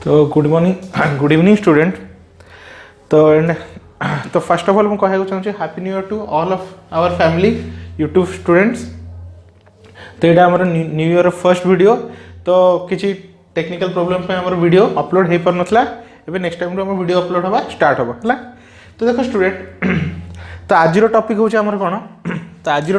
तो good morning good evening student. तो first of all मैं कहना चाहिए happy new year to all of our family YouTube students. तो यहाँ आम न्यू ईयर फर्स्ट वीडियो। तो किसी टेक्निकल प्रोब्लेम पे आम वीडियो अपलोड हो पार नाला। एबे नेक्स्ट टाइम आम वीडियो अपलोड होगा स्टार्ट होगा। तो देखो स्टूडेंट तो आज टॉपिक हूँ आमर कौन। तो आज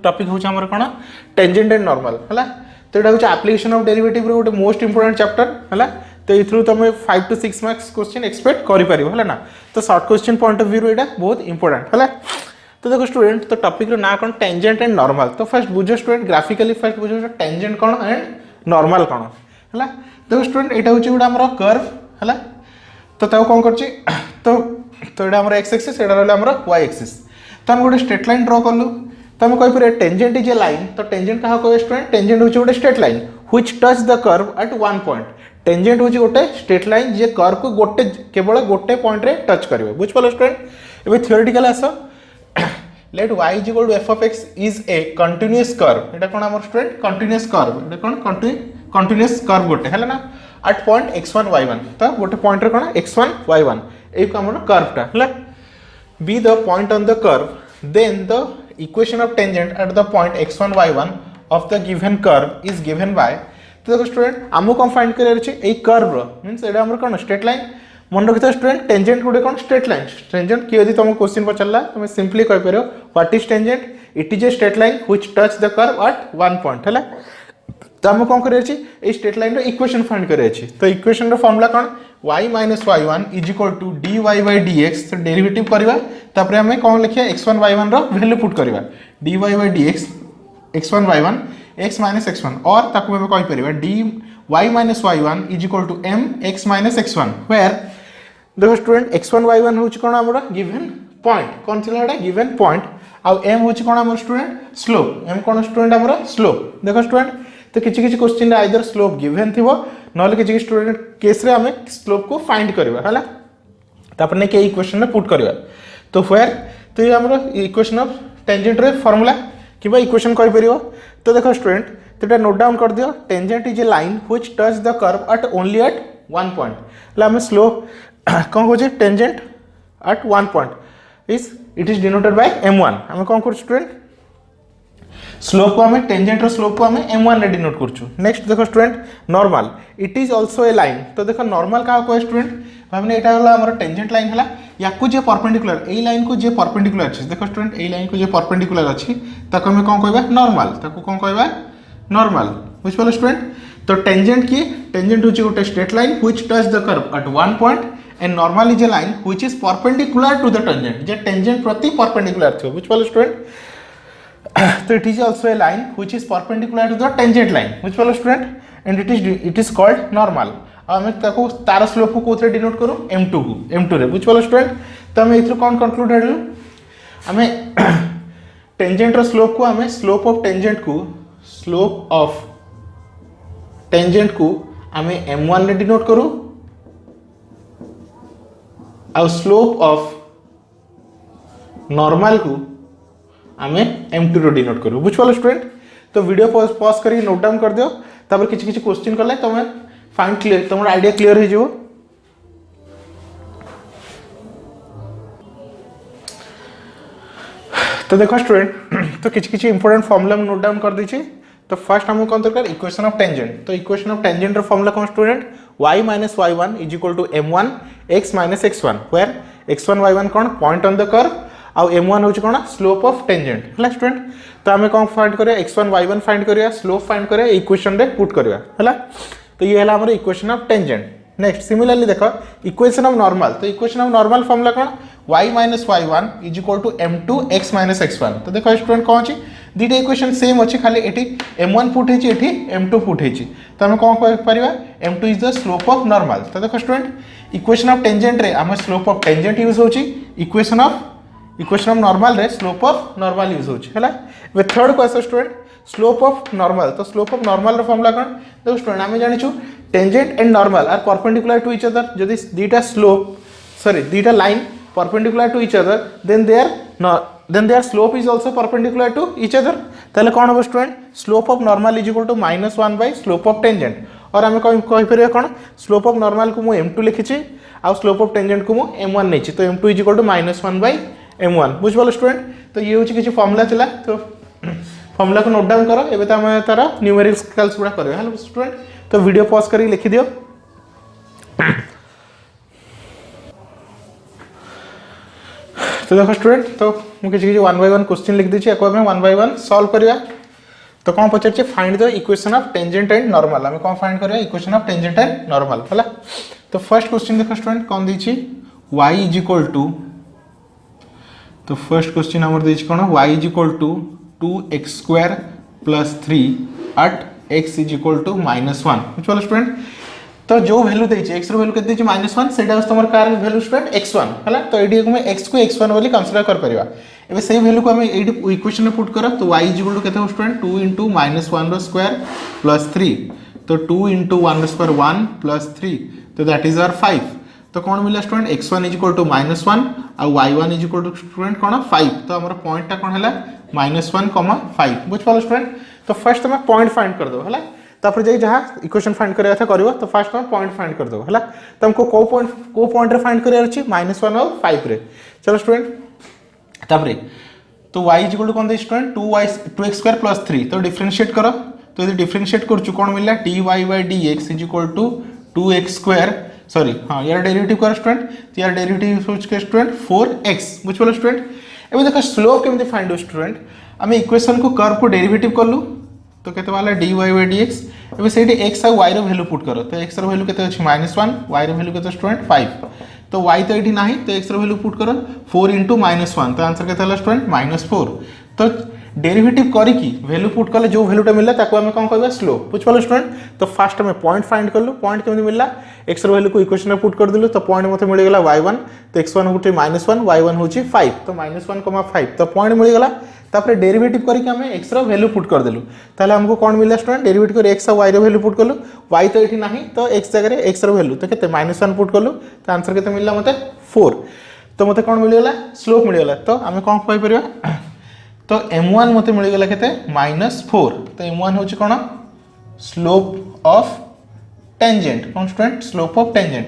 टॉपिक हूँ आमर कौन टेंजेंट एंड नॉर्मल है। तो यहाँ हूँ एप्लिकेशन ऑफ डेरिवेटिव गोटे मोस्ट इंपोर्टेंट चैप्टर है। तो ये तुम 5 to 6 मार्क्स क्वेश्चन एक्सपेक्ट कर ना। तो short question point of view यहाँ बहुत इंपोर्टेंट है। तो देखो स्टूडेंट तो टॉपिक ना कौन टेंजेंट एंड नॉर्मल। तो फर्स्ट बुझो स्टूडेंट ग्राफिकली फर्स्ट बुझो टेंजेंट कौन एंड नॉर्मल कौन है। देखो स्टूडेंट यहाँ हूँ गोटे आम कर्व है। तो कौन कर तो यहाँ आम एक्स एक्सिस यहाँ रहा आम वाई एक्सिस। तो आम गोटे स्ट्रेट लाइन ड्र कलु। तो आम कहीपर टेंजेंट इज ए लाइन। तो टेंजेंट क्या कहे स्टूडेंट टेंजेंट हूँ गोटे straight line which touch the curve at one point. Tangent हूँ गोटे स्ट्रेट लाइन जे कर्व को गोटे केवल गोटे पॉइंट रे टच करेंगे। बुझिपाल स्टूडेंट। एबे theoretical as let y is equal to f of x is a continuous curve. एटा कोन हमर स्टूडेंट कंटीन्यूअस कर्व। एटा कोन कंटीन्यूअस कर्व गोटे है ना एट पॉइंट x1 y1। तो गोटे पॉइंट रे कोन x1 y1 ए को हमर कर्वटा है। Be the point on the curve then the equation of tangent at the point x1 y1 of the given curve is given by. तो देखो स्टूडेंट आमको कौन फाइंड कर कर्व मीन्स एटा हमर कोन स्ट्रेट लाइन। मन रखि स्टूडेंट टेंजेंट गोटे कौन स्ट्रेट लाइन। टेंजेंट किए यदि तुम क्वेश्चन पचारा तुम सिंपली कह पार what is tangent it is a straight line which touch the curve at one point है। तो आम कौन कर स्ट्रेट लाइन इक्वेशन फाइंड कर। तो इक्वेशन फॉर्मूला कौन y minus y1 is equal to dy by dx। तो डेरिवेटिव करवा तापर आम कौन लिखा x1 y1 रो वैल्यू पुट करवा dy by dx x1 y1 x minus x1 और ताकू आम कहि परिबा dy माइनस y1 is equal to m x minus x1 where देखो स्टूडेंट x1 y1 हूँ कौन आम गिवन पॉइंट कौन थी गिवन पॉइंट आउ m हूँ कौन आम स्टूडेंट स्लोप। m कौन स्टूडेंट आम स्लोप। देखो स्टूडेंट तो किसी क्वेश्चन आइदर स्लोप गिवन थी ना किसी स्टूडेंट केस रे आम स्लोप को फाइंड करवा है। तापर नहीं कि इक्वेशन में पुट करवा। तो वेयर तो ये आम इक्वेशन ऑफ टेंजेंट रे फॉर्मूला कि इक्वेशन कहि परियो। तो देखो स्टूडेंट तो ये नोट डाउन कर दियो tangent is a line which touch the curve at only at one point. आम स्लोप कौन कहे tangent at one point is it is denoted by m1। आम कौन कर स्टूडेंट स्लोप को आम टेंजेंट स्लोप को आम m1 रे डिनोट करछु। नेक्स्ट देखो student normal it is also a line. तो देखो नॉर्मल क्या कहे स्टूडेंट भावने एटा होला हमर टेंजेंट लाइन हला याकू जे परपेंडिकुलर ए लाइन को जे परपेंडिकुलर अछि। देखो स्टूडेंट ए लाइन को जे परपेंडिकुलर अछि ताको हम कोन कहबा नॉर्मल। ताको कोन कहबा नॉर्मल। बुझ पालो स्टूडेंट। तो टेंजेंट की टेंजेंट होची गोटे straight line which touch the curve at one point and normal is a line which is perpendicular to the tangent जे टेंजेंट प्रति परपेंडिकुलर थियो। बुझ पालो स्टूडेंट। तो it is also a line which is perpendicular to the tangent line which follow student and it is called normal। आम ताको तार slope को कोथरे डिनोट करू m2 को m2 रे। बुझ पालो स्टूडेंट। तो आम एथरो कोन कंक्लूड हेलु आम टेंजेंट रो स्लोप को आम स्लोप ऑफ टेंजेंट को आम m1 रे डिनोट करू आ स्लोप ऑफ नॉर्मल को आम m2 रो डिनोट करू। बुझ पालो स्टूडेंट। तो वीडियो पॉज करी नोट डाउन कर दियो तापर किछि क्वेश्चन करले तुम फाइंड क्लियर तुम आइडिया क्लियर हो जिवो। तो देखो स्टूडेंट तो किछि इंपोर्टेंट फार्मूला नोट डाउन कर दी छी। तो फर्स्ट हमको कौन दरकार इक्वेशन ऑफ टेंजेंट। तो इक्वेशन ऑफ टेंजेंट रो फार्मूला कौन student y minus y1 is equal to m1 x minus x1 where x1 y1 कौन पॉइंट ऑन द कर्व आउ m1 होची कोन स्लोप ऑफ टेंजेंट है स्टूडेंट। तो आम कौन फाइंड करिया x1 y1 फाइंड करिया स्लोप फाइंड करिया इक्वेशन रे पुट करिया है। तो ये है हमर equation of tangent. Next similarly देखो इक्वेशन ऑफ नॉर्मल। तो इक्वेशन ऑफ नॉर्मल फॉर्मूला कोन y minus y1 is equal to m2 x minus x1। तो देखो स्टूडेंट कौन अछि दीटा इक्वेशन सेम अछि खाली एठी m1 पुट हेछि एठी m2 पुट हेछि। तो हम कौन कह परिबा m2 is the slope of normal. तो देखो स्टूडेंट इक्वेशन ऑफ टेंजेंट रे हम स्लोप ऑफ टेंजेंट यूज होछि इक्वेशन ऑफ नॉर्मल रे स्लोप ऑफ नॉर्मल यूज होछि हैला। वे third question student slope of normal. तो स्लोप ऑफ नॉर्मल रो फॉर्मूला कोन देखो स्टूडेंट आमे जानिछु tangent and normal are perpendicular to each other. जदि दीटा line perpendicular to each other then their slope is also perpendicular to each other. ताले कोन हो student slope of normal is equal to -1 by slope of tangent और आम कहीपर कौन slope of normal को मुझे m2 लिखी आउ स्लोप ऑफ टेंजेंट को मुझे m1 नहीं तो m2 is equal to -1/m1 बुझिपाल स्टूडेंट। तो ये हूँ किसी फॉर्मूला चला तो फॉर्मूला को नोट डाउन करो एबे तो आम तार न्यूमेरिकल्स गुड़ा कर हेलो स्टूडेंट। तो वीडियो पॉज कर लिखि दियो। तो देखो स्टूडेंट तो मुझे किसी 1 by 1 क्वेश्चन लिख दीजिए को 1 by 1 सॉल्व करिया। तो कौन पचार find the equation of tangent and normal आम कौन फाइंड करिया equation of tangent and normal है। तो फर्स्ट क्वेश्चन देखो स्टूडेंट कौन दी y इज इक्वल टू तो फर्स्ट क्वेश्चन आम दी कौन y is equal to 2x² + 3 at x is equal to -1 बुझे स्टूडेंट। तो जो वैल्यू देछि x रो वैल्यू केते देछि -1 सेटा तमर कार वैल्यू स्टूडेंट x1 हला। तो एडी को मैं x को x1 बोली कंसीडर कर परिबा। एबे सेही वैल्यू को हम एडी इक्वेशन में पुट करा तो y इज इक्वल टू केते हो स्टूडेंट 2 * -1 रो स्क्वायर प्लस 3 तो 2 * 1 रो स्क्वायर 1 प्लस 3 तो दैट इज आवर 5। तो कौन मिला student x1 is equal to -1 आ y1 is equal to student कौन 5। तो हमर पॉइंट ता कौन हला -1, 5 बुझ पालो स्टूडेंट। तो फर्स्ट तुम पॉइंट फाइंड कर दो हला तापर जाई जहां इक्वेशन फाइंड करिया था करिवो तो फर्स्ट तुम पॉइंट फाइंड कर दो हला। तो हमको को पॉइंट रे फाइंड करिया अछि -1 और 5 रे। चलो स्टूडेंट तापर तो y इज इक्वल टू कौन दे स्टूडेंट 2x² + 3 तो डिफरेंशिएट करो। तो यदि डिफरेंशिएट करछु कौन मिला dy/dx is equal to 2x² sorry हां यार डेरिवेटिव कर स्टूडेंट। तो यार डेरिवेटिव सोच के स्टूडेंट 4x बुझ पालो स्टूडेंट। एबे देखो स्लोप केमते फाइंड हो स्टूडेंट आम इक्वेशन को कर्व को डेरिवेटिव करलु तो केते वाला dy/dx एबे सेठी x और y रो वैल्यू पुट करो। तो x रो वैल्यू केते अछि -1 y रो वैल्यू केते स्टूडेंट 5 तो y तो एठी नाही तो x रो वैल्यू पुट करो 4 * -1 तो आंसर केते हला स्टूडेंट -4। तो डेरिवेटिव करी की वैल्यू पुट करले जो वैल्यूटा मिलला ताको हम कोन कहबा स्लोप बुझ पालो स्टूडेंट। तो फर्स्ट में पॉइंट फाइंड करलु पॉइंट केमि मिलला x रो वैल्यू को इक्वेशन में पुट कर दिलु तो पॉइंट मते मिल गेला y1 तो x1 होची -1 y1 होची 5 तो -1, 5 तो पॉइंट मिल गेला। तापर डेरिवेटिव करके हमें x रो वैल्यू पुट कर देलु ताले हमको कौन मिला स्टूडेंट डेरिवेटिव कर x और y रो वैल्यू पुट करलु y तो एठी नाही तो x जगह रे x रो वैल्यू तो केते -1 पुट करलु तो आंसर केते मिलला मते 4। तो मते कौन मिल गेला स्लोप मिल गेला। तो हमें कौन पाई परिबा तो m1 मते मिल गेला केते -4 तो m1 होची कोन स्लोप ऑफ टेंजेंट कौन स्टूडेंट स्लोप ऑफ टेंजेंट।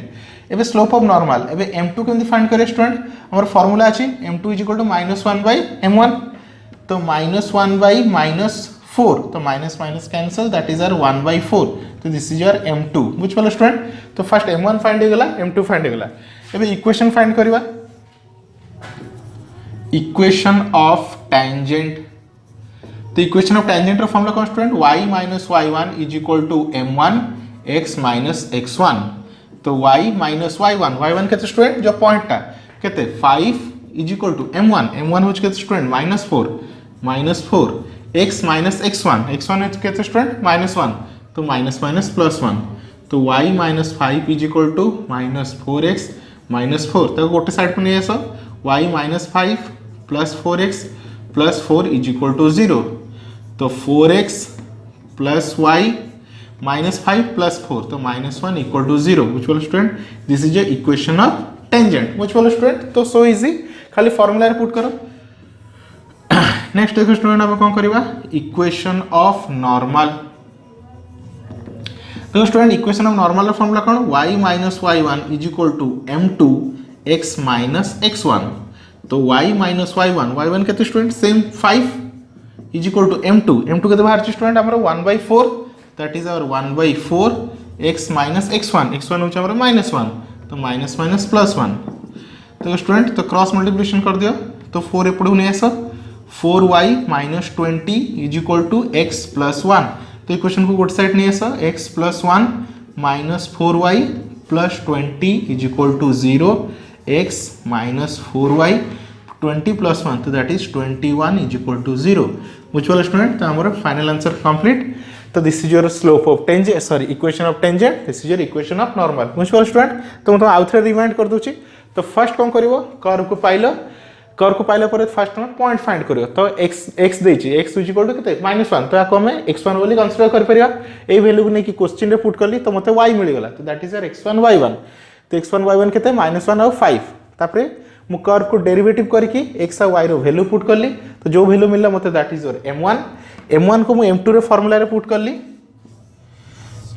एबे स्लोप ऑफ नॉर्मल एबे m2 केमति फाइंड करे स्टूडेंट हमर फार्मूला अछि m2 is equal to -1/m1 तो -1/-4 तो minus minus cancel that is our 1/4 तो दिस इज आवर m2 बुझ पालो स्टूडेंट। तो फर्स्ट m1 फाइंड हो गेला m2 फाइंड हो गेला। एबे इक्वेशन फाइंड करबा इक्वेशन ऑफ टेंजेंट। तो इक्वेशन ऑफ टेंजेंट रो फॉर्मूला कौन student y - y1 is equal to m1 x - x1 तो y - y1 केते स्टूडेंट जो पॉइंट ता केते 5 इज इक्वल टू m1 होच केते स्टूडेंट -4 x - x1 होच केते स्टूडेंट -1 तो -+1 तो y - 5 is equal to -4x - 4 तो गोटे साइड पे नहीं आसो y - 5 + 4x + 4 is equal to 0 तो 4x + y - 5 + 4 तो -1 equal to 0 which will student this is a equation of tangent which will student. तो सो इजी खाली फार्मूला रे पुट करो। नेक्स्ट देखो स्टूडेंट हम कोन करबा इक्वेशन ऑफ नॉर्मल। तो स्टूडेंट इक्वेशन ऑफ नॉर्मल रो फार्मूला कोन y - y1 is equal to m2 x - x1 तो y - y1 केते student same 5 is equal to m2 केते बाहर स्टूडेंट हमरो 1/4 that is our 1/4 x - x1 होच हमरो -1 तो -+1 तो स्टूडेंट तो क्रॉस मल्टीप्लिकेशन कर दियो तो 4 एपडू नै आसो 4y - 20 is equal to x + 1 तो इक्वेशन को गोट साइड नै आसो x + 1 - 4y + 20 is equal to 0 x - 4y 20 + 1 तो that is 21 is equal to 0 which will student तो हमर फाइनल आंसर कंप्लीट। तो this is your slope of tangent sorry equation of tangent this is your equation of normal which will student. तो मैं आउ थरे remind कर दूची तो फर्स्ट कोन करिवो कर्व को पाइलो पर फर्स्ट हम पॉइंट फाइंड करियो तो x देची x इज इक्वल टू केते -1 तो याको हमें x1 बोली कंसीडर कर परिया ए वैल्यू को नै कि क्वेश्चन रे पुट करली तो मते y मिल गेला तो that is your x1 y1 तो x1 y1 केते -1 और 5 तापरे मु कर्व को डेरिवेटिव करके x और y रो वैल्यू पुट करली तो जो वैल्यू मिलला मते दैट इज योर m1 को मु m2 रे फार्मूला रे पुट करली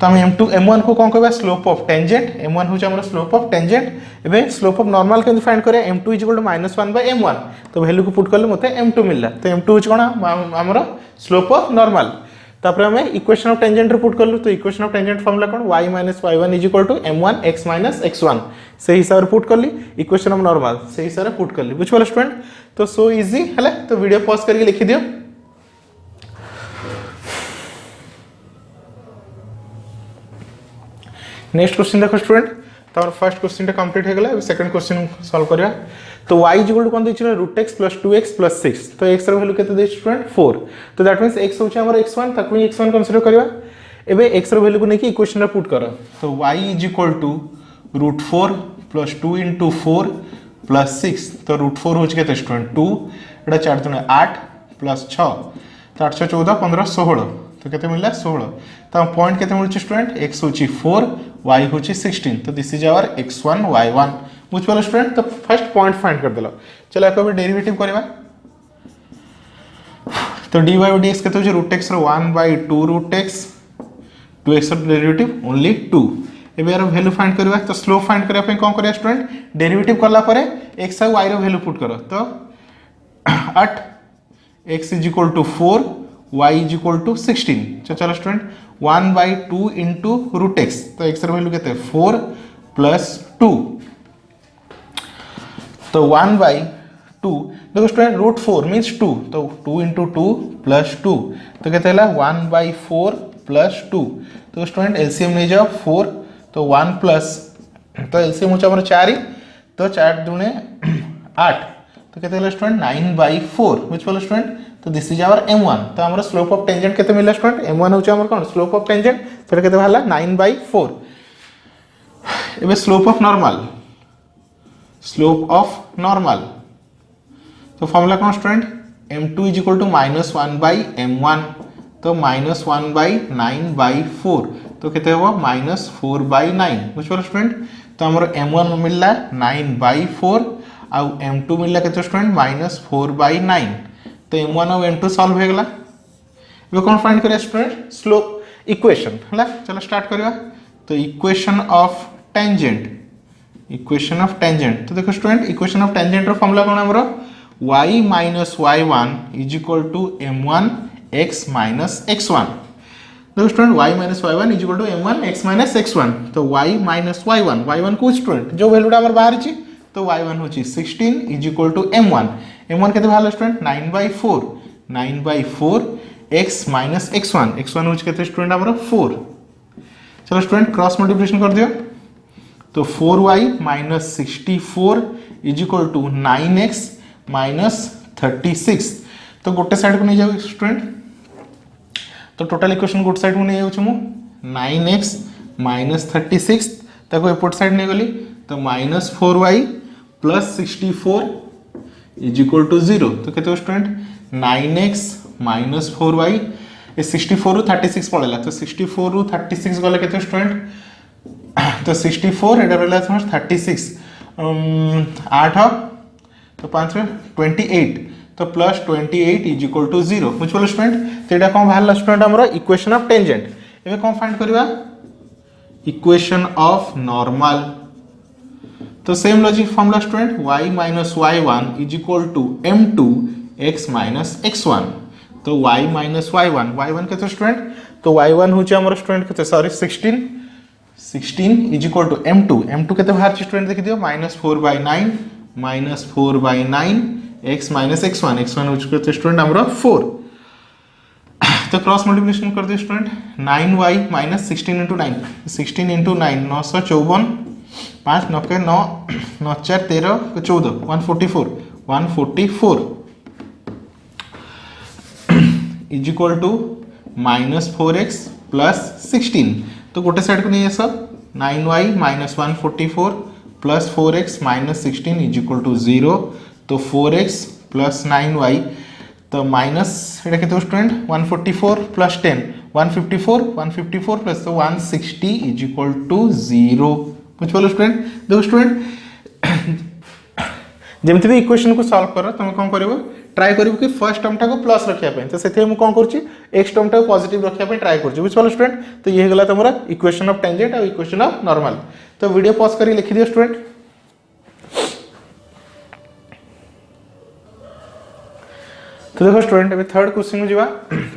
तो आम m1 को कौन कहबा स्लोप ऑफ टेंजेंट m1 हूँ आम स्लोप ऑफ टेंजेंट एवं स्लोप ऑफ नॉर्मल के फाइंड करें m2 is equal to -1 bye m1 तो वैल्यू को पुट कले मते m2 मिलला तो m2 हूँ कौन आमर स्लोप ऑफ नॉर्मल तापर आम इक्वेशन ऑफ टेंजेंट पुट कलु तो इक्वेशन ऑफ टेंजेंट फॉर्मूला कौन y minus y1 is equal to m1 x minus x1 से हिसाब से पुट कली इक्वेशन ऑफ नॉर्मल से हिसाब से पुट कली बुझ स्टूडेंट तो सो इजी है तो वीडियो पॉज करके लिखि दियो नेक्स्ट क्वेश्चन देखो स्टूडेंट तो फर्स्ट क्वेश्चन कंप्लीट हो गला सेकंड क्वेश्चन सॉल्व करया तो y इज इक्वल टू कोन दैछ √x + 2x + 6 तो x रो वैल्यू केते दैछ स्टूडेंट 4 तो दैट मींस x होछ हमर x1 ताकू x1 कंसीडर करबा एबे x रो वैल्यू को नेकी इक्वेशन रे पुट करो तो y इज इक्वल टू √4 + 2 * 4 + 6 तो √4 होछ केते स्टूडेंट 2 एटा 4 दुने 8 + 6 तो 8 14 15 16 तो केते मिलला 16 तो पॉइंट केते मिलछ स्टूडेंट x होची 4 y होची 16 तो this is our x1 y1 बुझ पालो स्टूडेंट तो फर्स्ट पॉइंट फाइंड कर देलो चलो एको डेरिवेटिव करबा तो dy by dx केते होची √x रो 1/2 2x रो डेरिवेटिव ओनली 2 एबे यार वैल्यू फाइंड करबा तो स्लोप फाइंड करबा पे कोन करिया स्टूडेंट डेरिवेटिव करला परे x और y रो वैल्यू पुट करो तो 8 x is equal to 4 y is equal to 16 चलो स्टूडेंट 1/2 इंटू √x तो x रो वैल्यू केते 4 + 2 तो 1/2 देखो स्टूडेंट √4 मींस 2 तो 2 इंटू 2 + 2 तो केते हला 1/4 + 2 तो स्टूडेंट एलसीएम ले जाओ 4 तो 1 प्लस तो एलसीएम होचा हमर 4 तो 4 दुने 8 तो केते हला स्टूडेंट 9/4 व्हिच वाला स्टूडेंट तो दिस इज आवर m1 तो हमर स्लोप ऑफ टेंजेंट केते मिलला स्टूडेंट m1 होचा हमर कोन स्लोप ऑफ टेंजेंट सेटा केते हला 9/4 एबे स्लोप ऑफ नॉर्मल तो फार्मूला कौन student m2 is equal to -1/m1 तो -1/9/4 तो केते हो -4/9 बुझलो स्टूडेंट तो हमर m1 मिलला 9/4 आ m2 मिलला केते स्टूडेंट -4/9 तो m1 और m2 सॉल्व हो गला एबे कौन फाइंड करिया स्टूडेंट स्लोप इक्वेशन हला चलो स्टार्ट करिया तो इक्वेशन ऑफ टेंजेंट तो देखो स्टूडेंट इक्वेशन ऑफ टेंजेंट रो फार्मूला कोन हमरो y minus y1 is equal to m1 x minus x1 देखो student y minus y1 is equal to m1 x minus x1 तो y माइनस y1 को student जो वैल्यूटा हमर बाहर छी तो y1 होची 16 इज इक्वल टू m1 केते भालो स्टूडेंट 9/4 x माइनस x1 होची केते स्टूडेंट हमर 4 चलो स्टूडेंट क्रॉस मल्टीप्लिकेशन कर दियो तो 4y minus 64 is equal to 9x minus 36 तो गोटे साइड को नहीं जाओ स्टूडेंट तो टोटल इक्वेशन गोटे साइड को नहीं जाऊँ मु 9x माइनस 36 ताको एपोर्ट साइड नहीं गली तो minus 4y plus 64 is equal to 0 तो केते स्टूडेंट 9x माइनस 4y ए 64 रु 36 पड़ेला तो 64 रु 36 गले केते स्टूडेंट तो 64 एडा रहला 36 8 तो 5 में 28 तो प्लस 28 इज इक्वल टू 0 बुझ पलो स्टूडेंट तो एटा कोन भाला स्टूडेंट हमरो इक्वेशन ऑफ टेंजेंट एबे कोन फाइंड करबा इक्वेशन ऑफ नॉर्मल तो same logic formula student y minus y1 is equal to m2 x minus x1 तो y माइनस y1 केते स्टूडेंट तो y1 होचे हमरो स्टूडेंट केते sorry 16 is equal to m2 केते बाहर स्टूडेंट देखि दियो -4/9 x माइनस x1 होचे केते स्टूडेंट हमरो 4 तो क्रॉस मल्टीप्लिकेशन कर दियो स्टूडेंट 9y माइनस 16 * 9 16 * 9 954 5 9 के 9 9 4 13 14 144 is equal to -4x plus 16 तो गोटे साइड को नहीं है सब 9y minus 144 plus 4x minus 16 is equal to 0 तो 4x प्लस 9y तो माइनस एटा केते स्टूडेंट 144 प्लस 10 154 प्लस तो 160 इज इक्वल टू 0 बुझ पालो स्टूडेंट देखो स्टूडेंट जमती भी इक्वेशन को सॉल्व कर तुम कौन कर ट्राए कर कि फर्स्ट टर्म टाक प्लस रखापी तो से कौन कर एक्स टर्म टाक पॉजिटिव रखापी ट्राए कर बुझिपाल स्टूडेंट तो ये गला तुम इक्वेशन ऑफ टेंजेंट और इक्वेशन ऑफ नॉर्मल तो वीडियो पॉज कर लिखि दियो स्टूडेंट तो देखो स्टूडेंट अभी थर्ड क्वेश्चन में जावा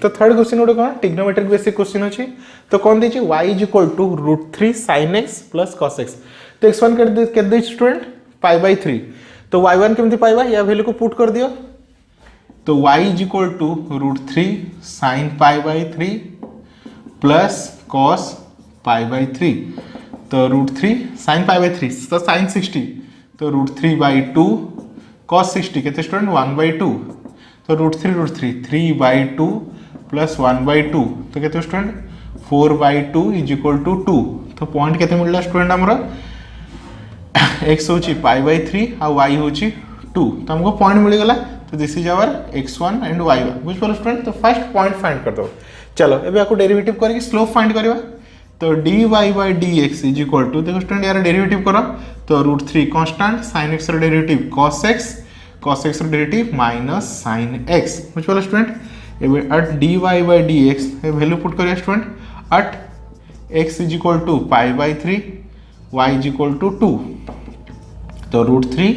तो थर्ड क्वेश्चन गोटे कौन ट्रिग्नोमेट्रिक बेसिक क्वेश्चन अच्छी तो कौन देछि y is equal to √3 sin x plus cos x तो x1 के दे स्टूडेंट π/3 तो y1 केमती पाइबा या वैल्यू को पुट कर दियो तो y is equal to √3 sin π/3 plus cos π/3 तो √3 sin π/3 तो sin 60 तो √3/2 cos 60 केते स्टूडेंट 1/2 तो √3 3/2 प्लस 1/2 तो केते स्टूडेंट 4/2 इज इक्वल टू 2 तो पॉइंट केते मिलला स्टूडेंट हमरो x होची π/3 और y होची 2 तो हमको पॉइंट मिल गला तो this is our x1 and y1 बुझ पालो स्टूडेंट तो फर्स्ट पॉइंट फाइंड कर दो चलो एबे आको डेरिवेटिव करके स्लोप फाइंड करबा तो dy/dx इज इक्वल टू देखो स्टूडेंट यार डेरिवेटिव करो तो √3 कांस्टेंट sin x रो डेरिवेटिव cos x रो डेरिवेटिव माइनस sin x बुझ पालो स्टूडेंट एबे at dy/dx ए वैल्यू पुट करिया student at x is equal to π/3 y is equal to 2 तो √3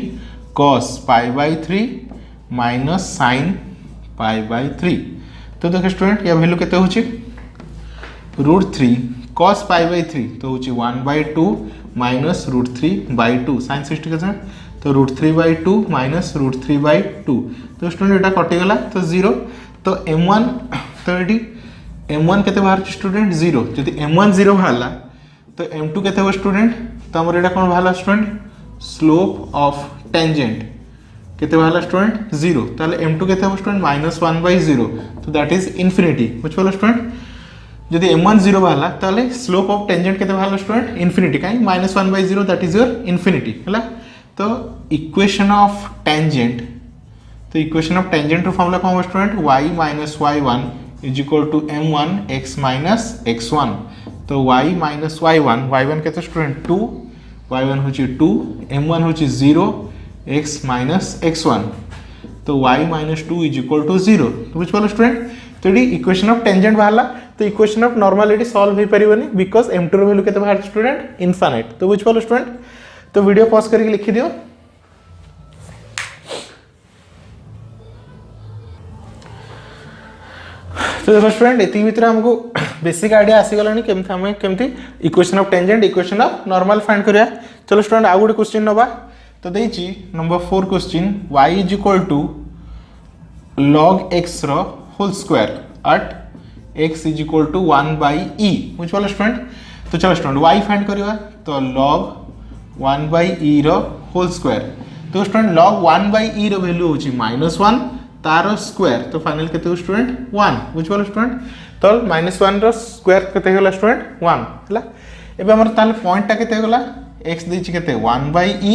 cos π/3 माइनस sin π/3 तो देखो स्टूडेंट या वैल्यू केते होची √3 cos π/3 तो होची 1/2 माइनस √3/2 sin 60 केते तो √3/2 माइनस √3/2 तो स्टूडेंट एटा कटि गला तो 0 तो m1 तो एटी m1 केते बाहर स्टूडेंट 0 जदि m1 0 बाहरला तो m2 केते हो स्टूडेंट तो हमर एटा कोन बाहरला स्टूडेंट स्लोप ऑफ टेंजेंट केते बाहरला स्टूडेंट 0 ताले m2 केते हो स्टूडेंट -1/0 तो दैट इज इंफिनिटी बुझ पालो स्टूडेंट जदि m1 0 बाहरला ताले स्लोप ऑफ टेंजेंट केते बाहरला स्टूडेंट इंफिनिटी काई -1/0 दैट इज योर इंफिनिटी हला तो इक्वेशन ऑफ टेंजेंट तो इक्वेशन ऑफ टेंजेंट रो फॉर्मूला कोन हो student y - y1 is equal to m1 x - x1 तो y - y1 केते स्टूडेंट 2 y1 होची 2 m1 होची 0 x - x1 तो y - 2 इज इक्वल टू 0 तो बुझ पालो स्टूडेंट तो ये इक्वेशन ऑफ टेंजेंट बाहरला तो इक्वेशन ऑफ नॉर्मलिटी सॉल्व हो परिबनी बिकॉज़ m2 रो वैल्यू केते बाहर स्टूडेंट इनफिनिट तो बुझ पालो स्टूडेंट तो वीडियो पॉज करके लिखि दियो तो देखो स्टूडेंट एति भीतर हमको बेसिक आइडिया आसी गलानी केमथि हमें केमथि equation of tangent equation of normal find करिया चलो स्टूडेंट आ गुड क्वेश्चन नबा तो देछि number 4 question y is equal to log x रो whole square at x is equal to 1/e बुझ पालो स्टूडेंट तो चलो स्टूडेंट y फाइंड करिया तो log 1/e रो होल स्क्वायर तो स्टूडेंट log 1/e रो वैल्यू होची -1 तार स्क्वायर तो फाइनल केते हो स्टूडेंट 1 बुझ पालो स्टूडेंट तो -1 रो स्क्वायर केते होला स्टूडेंट 1 हला एबे हमर ताल पॉइंट ता केते होला x देछि केते 1/e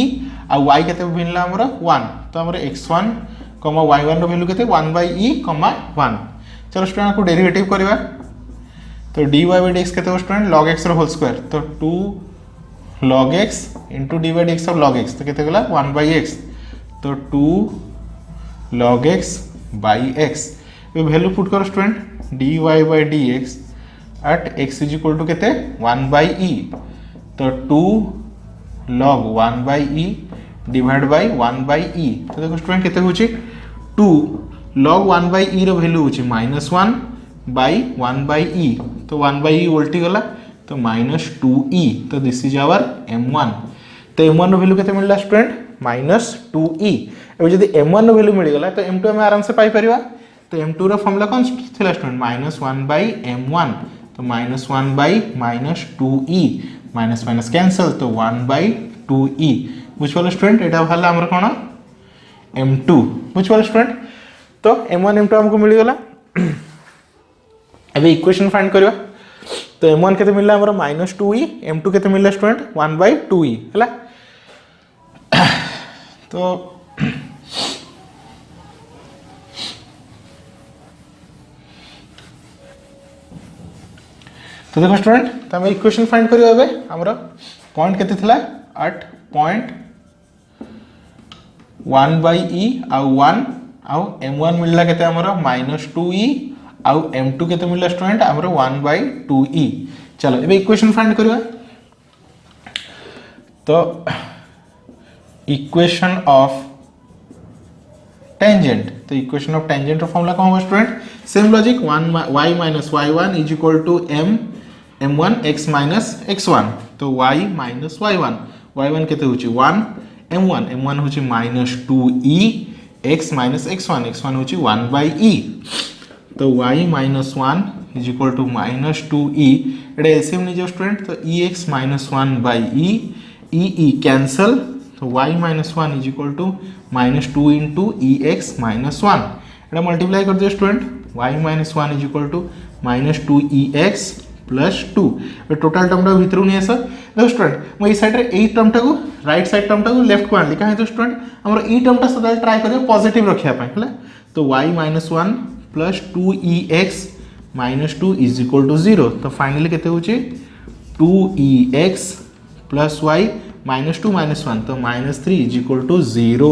आ y केते भिनला हमर 1 तो हमर x1, y1 रो वैल्यू केते 1/e, 1 चलो स्टूडेंट को डेरिवेटिव करबा तो dy/dx केते हो स्टूडेंट log x रो होल स्क्वायर तो 2 log x into dy/dx of log x तो केते गला 1/x तो 2 log x by x ये वैल्यू पुट करो student dy/dx at x is equal to केते 1/e तो 2 log 1/e divide by 1/e तो देखो स्टूडेंट केते होची 2 log 1/e रो वैल्यू होची -1 by 1/e तो 1/e उल्टी गला तो -2e तो दिस इज आवर m1 तो m1 रो वैल्यू केते मिलला स्टूडेंट -2e अब जदी m1 रो वैल्यू मिल गला तो m2 हम आराम से पाई परिबा तो m2 रो फॉर्मूला कोन थिला स्टूडेंट -1/m1 तो -1/-2e माइनस माइनस कैंसल तो 1/2e बुझ पालो स्टूडेंट एटा भाला हमर कोन m2 बुझ पालो स्टूडेंट तो m1 m2 हमको मिल गला अबे इक्वेशन फाइंड करबा तो m1 केते मिलला हमर -2e m2 केते मिलला स्टूडेंट 1/2e हला तो देखो स्टूडेंट तो हम इक्वेशन फाइंड करियो एबे हमर पॉइंट केते थिला 8 पॉइंट 1 by e आउ 1 आउ m1 मिलला केते हमर -2e आउ m2 केते मिलला स्टूडेंट हमर 1 by 2e। चलो एबे इक्वेशन फाइंड करबा। तो इक्वेशन ऑफ टेंजेंट, तो इक्वेशन ऑफ टेंजेंट फॉर्मूला कौन होगा student? Same logic, 1 y minus y1 is equal to m1 x minus x1। तो y minus y1 केते होची 1 m1 होची -2e x minus x1 होची 1 by e। तो y minus 1 is equal to -2e, Etah LCM नहीं जो student, तो ex minus 1 by e cancel, तो y minus 1 is equal to -2 into ex minus 1, Etah multiply कर दियो student, y minus 1 is equal to -2ex plus 2। Total term टा भितर नहीं आस। देखो स्टूडेंट मो साइड रे ए टर्म टा को राइट साइड टर्म टा को लेफ्ट को आनली काहे तो स्टूडेंट हमर ई टर्म टा सदा ट्राई करियो पॉजिटिव रखिया पय हला। तो y minus 1 plus 2ex minus 2 is equal to 0। तो फाइनली केते होची 2ex plus y minus 2 minus 1, तो -3 is equal to 0।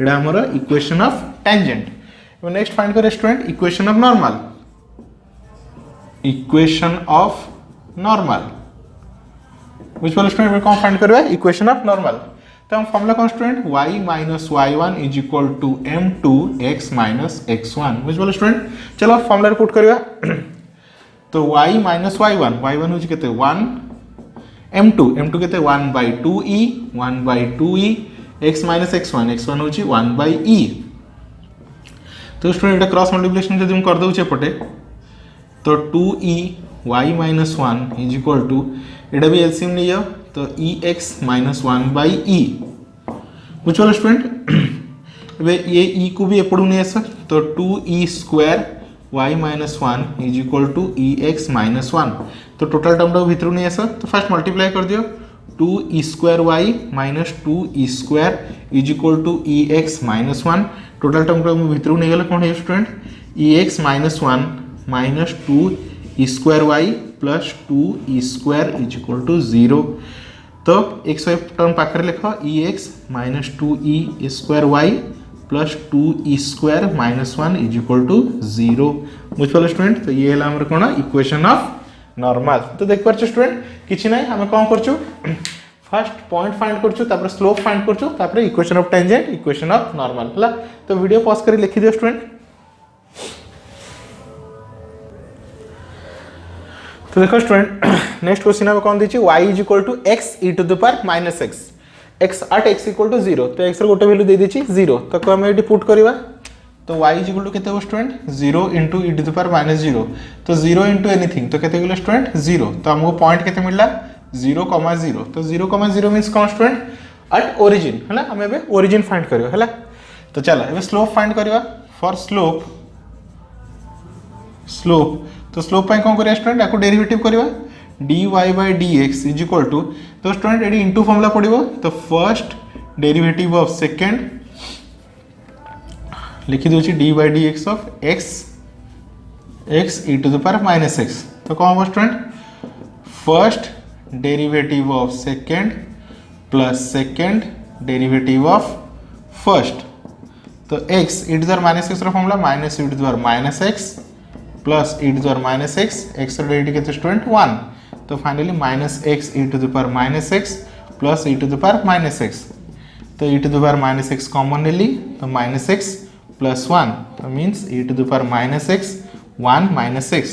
एटा हमर equation of tangent. Next find करे student equation of normal. Equation of normal which वाला स्टूडेंट में कौन फाइंड करबे? Equation of normal. तो हम फॉर्मूला कौन student, y minus y1 is equal to m2 x minus x1। which वाला student चलो फॉर्मूला पुट करबे। तो y minus y1 होची केते 1 m2 केते 1 by 2e x minus x1 होची 1 by e। तो स्टूडेंट एटा क्रॉस मल्टीप्लिकेशन जदि हम कर दउ छे पटे, तो 2e y minus 1 is equal to, एटा भी एलसीएम नहीं जाओ, तो ex minus 1 by e। which वाला स्टूडेंट अबे ये e को भी एपडू नहीं आस, तो 2e square y minus 1 is equal to ex minus 1। तो टोटल टर्म टा भितर नहीं आस, तो फर्स्ट मल्टीप्लाई कर दियो, 2e square y minus 2e square is equal to ex minus 1। Total term टा भितर नहीं गेला कोन है student, ex minus 1 minus 2e square y plus 2e square is equal to 0। तो x y टर्म पाखरे लिखो ex minus 2e square y plus 2e square minus 1 is equal to 0। बुझिपाल student. तो ये हला हमर कोन इक्वेशन ऑफ नॉर्मल। तो देख परछ स्टूडेंट किछि नै हम कोन करछु, फर्स्ट पॉइंट फाइंड करछु, तापर स्लोप फाइंड करछु, तापर equation of tangent, equation of normal हला। तो वीडियो पॉज करी लिखि दियो स्टूडेंट। तो देखो स्टूडेंट नेक्स्ट क्वेश्चन हम कौन दीची, y is equal to x e to the power minus x at x equal to 0। तो x रो गोटे वैल्यू दे दीची 0। तो को हम एटी पुट करबा, तो y is equal to केते हो student 0 into e to the power minus 0। तो 0 into एनीथिंग तो केते गेलो स्टूडेंट 0। तो हमको पॉइंट केते मिलला 0,0। तो 0,0 मींस कौन स्टूडेंट एट ओरिजिन हला। हम एबे ओरिजिन फाइंड करियो हला। तो चलो एबे स्लोप फाइंड करबा। फॉर स्लोप तो स्लोप पाई कौन करिया स्टूडेंट याको डेरिवेटिव करबा, dy by dx is equal to, तो स्टूडेंट एडी इनटू फॉर्मूला पडिबो। तो फर्स्ट डेरिवेटिव ऑफ सेकंड लिखि दोछि dy by dx of x e to the power minus x। तो कौन हो student first derivative of second plus second derivative of first. तो x e to the power minus x रो formula minus e to the power minus x plus e to the power minus x रो derivative केते student 1। तो finally minus x e to the power minus x plus e to the power minus x। तो e to the power minus x common लेली, तो minus x plus 1, तो means e to the power minus x 1 minus x।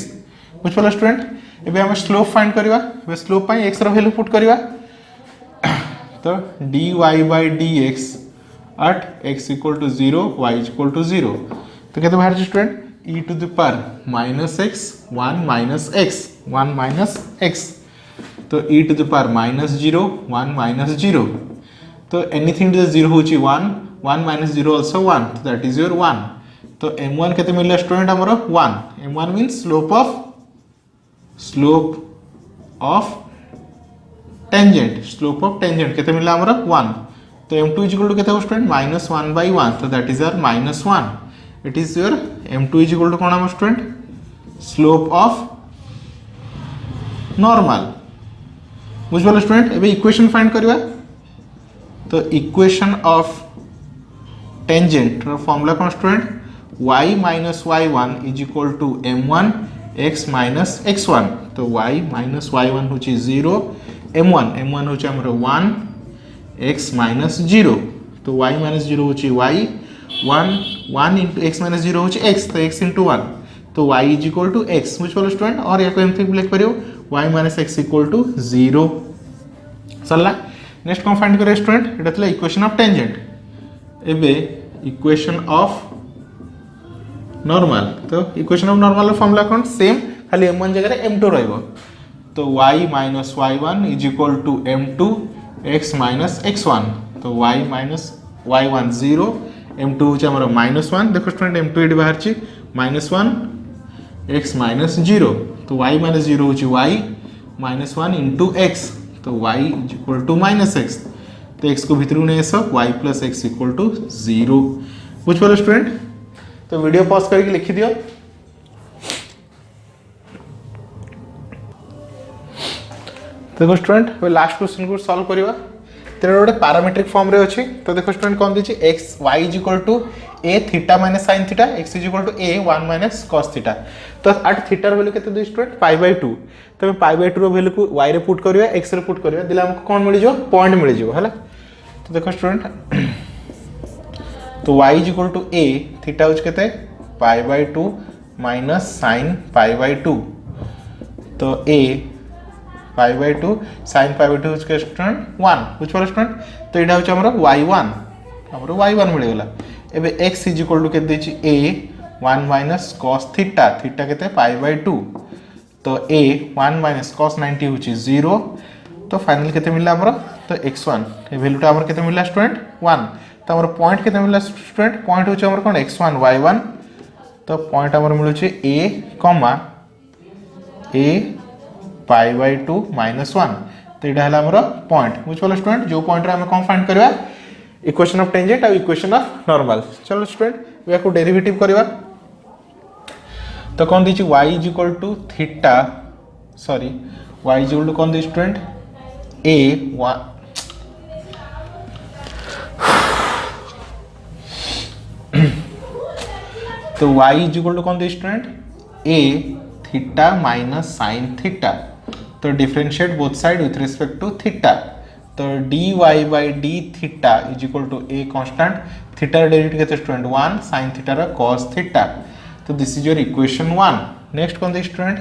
बुझ पला student. एबे हम slope find करबा। एबे स्लोप पाई x रो वैल्यू पुट करबा। तो dy by dx at x equal to 0 y equal to 0। तो केते बाहर student e to the power minus x 1 minus x। तो e to the power minus 0 1 minus 0। तो एनीथिंग टू द 0 होची 1 minus 0 also 1, तो that is your 1। तो m1 केते मिलला स्टूडेंट हमरो 1। m1 means slope of tangent केते मिलला हमरो 1। तो m2 इज इक्वल टू केते हो स्टूडेंट -1 by 1, तो that is your -1। It is your m2 is equal to कौन हम स्टूडेंट स्लोप ऑफ नॉर्मल। बुझिपाल स्टूडेंट। एबे इक्वेशन फाइंड करबा। तो इक्वेशन ऑफ टेंजेंट फॉर्मूला कौन student y minus y1 is equal to m1 x minus x1 तो y minus y1 हूँ 0 m1 हूँ आमर 1 x माइनस 0 तो y माइनस 0 हूँ y 1 इंटू x माइनस 0 हूँ x तो x इंटू 1 तो y is equal to x बुझिपाल स्टूडेंट और या एमती लिख पार y minus x equal to 0 सरला नेक्स्ट कौन फाइंड करें स्टूडेंट ये इक्वेशन ऑफ टेंजेंट एबे इक्वेशन ऑफ नॉर्मल तो इक्वेशन ऑफ नॉर्मल फॉर्मूला कौन सेम खाली m1 जगह m2 रहिबो तो y minus y1 is equal to m2 x minus x1 तो y माइनस y1 0 m2 होचे हमर -1 देखो स्टूडेंट m2 एडी बाहर छी -1 x माइनस 0 तो y माइनस 0 होची y -1 इंटू x तो y is equal to -x तो x को भीतर नहीं सब y plus x equal to 0 बुझ पालो स्टूडेंट तो वीडियो पॉज करके लिखि दियो देखो स्टूडेंट लास्ट क्वेश्चन को सॉल्व करिवा तेरे गोटे पैरामीट्रिक फॉर्म रे अछि तो देखो स्टूडेंट कौन दिछि x y is equal to a theta minus sin theta x is equal to a 1 minus cos theta तो एट थीटा रो वैल्यू केते दे स्टूडेंट π/2 तो π/2 रो वैल्यू को y रे पुट करिवा x रे पुट करिवा दिला हमको कोन मिल जो पॉइंट मिल जो हला तो देखो स्टूडेंट तो y is equal to a theta होच केते π/2 माइनस sin π/2 तो a π/2 sin π/2 होच के स्टूडेंट 1 बुझ पालो स्टूडेंट तो एटा होच हमरो y1 हमरो y1 मिल गेला एबे x इज इक्वल टू के देछि a 1 minus cos theta theta केते π/2 तो a 1 माइनस cos 90 होछि 0 तो फाइनल केते मिलला हमरो तो x1 ए वैल्यूटा हमर केते मिलला स्टूडेंट 1 तो हमर पॉइंट केते मिलला स्टूडेंट पॉइंट होछि हमर कोन x1 y1 तो पॉइंट हमर मिलु छि a π/2 माइनस 1 तो एटा हला हमर पॉइंट बुझ पालो स्टूडेंट जो पॉइंट रे हम कोन फाइंड करबा इक्वेशन ऑफ टेंजेंट और इक्वेशन ऑफ नॉर्मल चलो स्टूडेंट या को डेरिवेटिव करबा तो कौन दी y is equal to theta sorry y is equal to कौन दी स्टूडेंट a 1 तो y इज इक्वल टू कौन दी student a theta minus sin theta तो differentiate both side with respect to theta तो dy by d theta is equal to a constant theta derivative केते student 1 sin theta रा cos theta तो this is your equation 1 next कौन दी student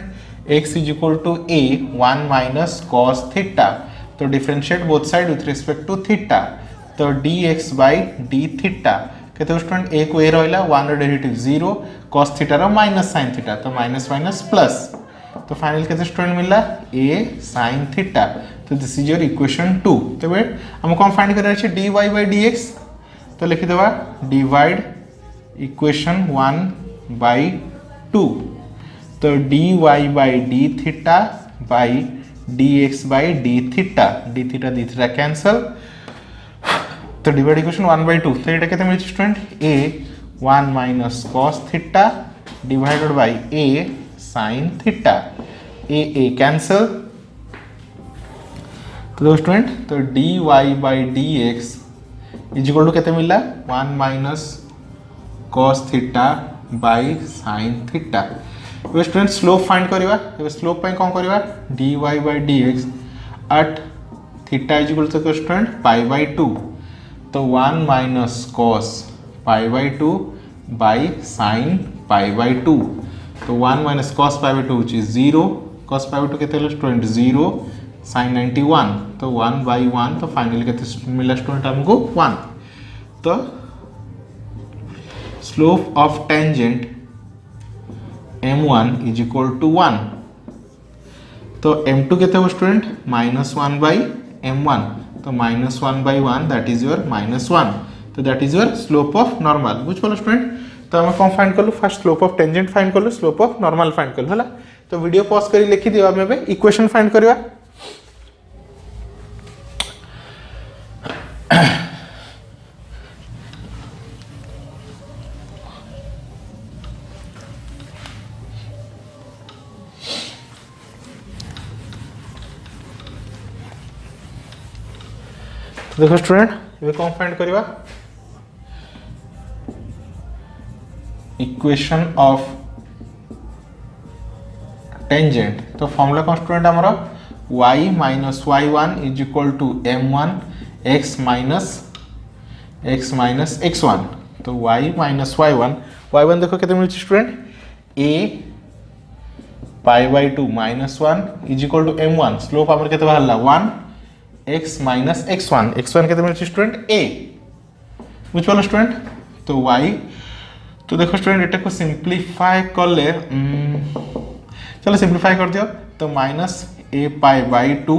x is equal to a 1 minus cos theta तो differentiate both side with respect to theta तो dx by d theta केते student a को a रहला 1 रा डेरिवेटिव 0 cos थीटा रा minus sin theta तो माइनस माइनस प्लस तो final केते स्टूडेंट मिलला a sin थीटा तो दिस इज योर इक्वेशन 2 तो वेट हम कौन फाइंड कर रहे dy by dx तो लिखि देबा डिवाइड इक्वेशन 1 by 2 तो dy by d theta by dx by d theta cancel तो डिवाइड इक्वेशन 1 by 2 तो एटा केते मिल student a 1 minus cos theta divided by a sin theta a cancel तो स्टूडेंट तो dy by dx is equal to केते मिलला 1 minus cos theta by sin theta अब स्टूडेंट स्लोप फाइंड करबा अब स्लोप पे कोन करबा dy by dx at theta is equal to student π/2 तो 1 माइनस cos π/2 by sin π/2 तो 1 minus cos π/2 which is 0 cos π/2 केते हला स्टूडेंट 0 sin 91 तो 1 by 1 तो फाइनली केते मिला स्टूडेंट हमको 1 तो slope of tangent m1 is equal to 1 तो m2 केते हो स्टूडेंट -1 by m1 तो -1 by 1 दैट इज योर -1 तो that is your slope of normal बुझ पालो स्टूडेंट तो हम कौन फाइंड करलु first slope of tangent find करलु स्लोप ऑफ नॉर्मल फाइंड करलु हला तो वीडियो पॉज करी लिखि दियो हम बे इक्वेशन फाइंड करबा देखो स्टूडेंट ये कौन फाइंड करबा इक्वेशन ऑफ टेंजेंट तो फॉर्मूला कौन स्टूडेंट आमर y minus y1 is equal to m1 x minus x1 तो y माइनस y1 देखो केते मिलछि student a pi by 2 minus 1 is equal to m1 slope आमर केते बाहरला 1 x माइनस x1 केते मिलछि स्टूडेंट a बुझ पालो स्टूडेंट तो y तो देखो स्टूडेंट एटा को सिंप्लीफाई करले चलो सिंप्लीफाई कर दियो तो minus a pi by 2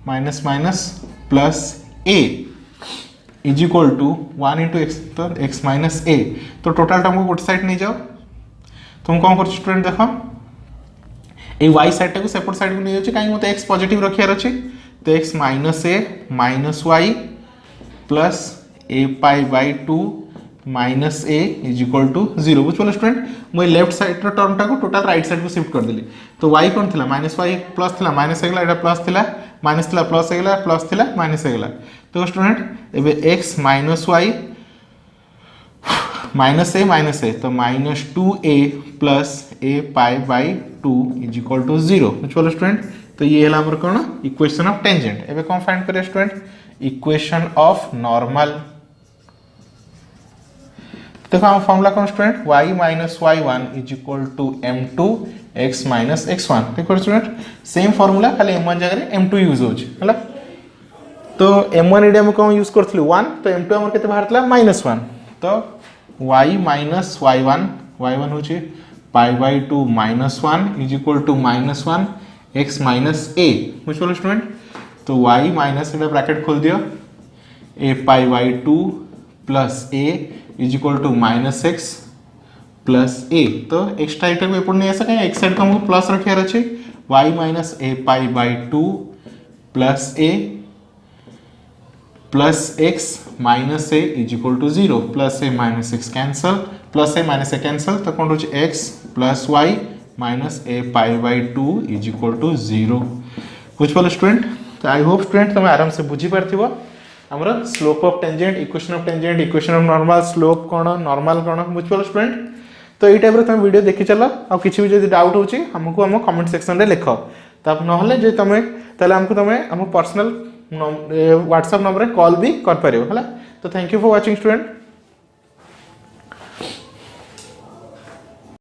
minus minus plus a is equal to 1 into x तो x माइनस a तो टोटल टर्म को गोटे साइड नहीं जाओ तुम कौन कर स्टूडेंट देखो ये y साइड को सेपरेट साइड को नहीं जाଉଛି काहे मते x पॉजिटिव रखियार अछि तो x minus a minus y plus a pi by 2 minus a is equal to 0 बुझ पालो स्टूडेंट मैं लेफ्ट साइड रो टर्म टा को टोटल राइट साइड को शिफ्ट कर देली तो y कोन थिला माइनस y प्लस थिला माइनस हेगला एटा प्लस थिला माइनस थिला प्लस हेगला प्लस थिला माइनस हेगला तो स्टूडेंट एबे x minus y minus a तो minus 2a plus a pi by 2 is equal to 0 बुझ पालो स्टूडेंट तो ये हला हमर कोन इक्वेशन ऑफ टेंजेंट एबे कोन फाइंड करिया स्टूडेंट इक्वेशन ऑफ नॉर्मल देखो हम फॉर्मूला कौन student y minus y1 is equal to m2 x minus x1 देखो स्टूडेंट सेम फॉर्मूला खाली m1 जगह m2 यूज होछ हला तो m1 एडी हम कोन यूज करथलु 1 तो m2 हमर केते बाहरतला -1 तो y माइनस y1 होची pi by 2 -1 is equal to -1 x minus a बुझ पालो स्टूडेंट तो y माइनस एटा ब्रैकेट खोल दियो a pi by 2 plus a is equal to minus x plus a तो एक्स्ट्रा आइटम एपड़ नहीं आसा कहीं x साइड को हमको प्लस रखियार अछि y minus a pi by 2 plus a plus x minus a is equal to 0 plus a minus x cancel plus a minus a cancel तो कोन होछि x plus y minus a pi by 2 is equal to 0 बुझ पालो student तो I hope student तुम आराम से बुझी पारथिबो हमरा slope of tangent equation of normal slope कोन नॉर्मल कोन बुझ पालो स्टूडेंट तो एई टाइप रे तुम वीडियो देखि चलो आ किछि भी जदि डाउट होछि हमको हम कमेंट सेक्शन रे लिखो तब नहले जे तमे तले हमको तमे हम पर्सनल व्हाट्सएप नंबर रे कॉल भी कर परियो हला तो thank you for watching student.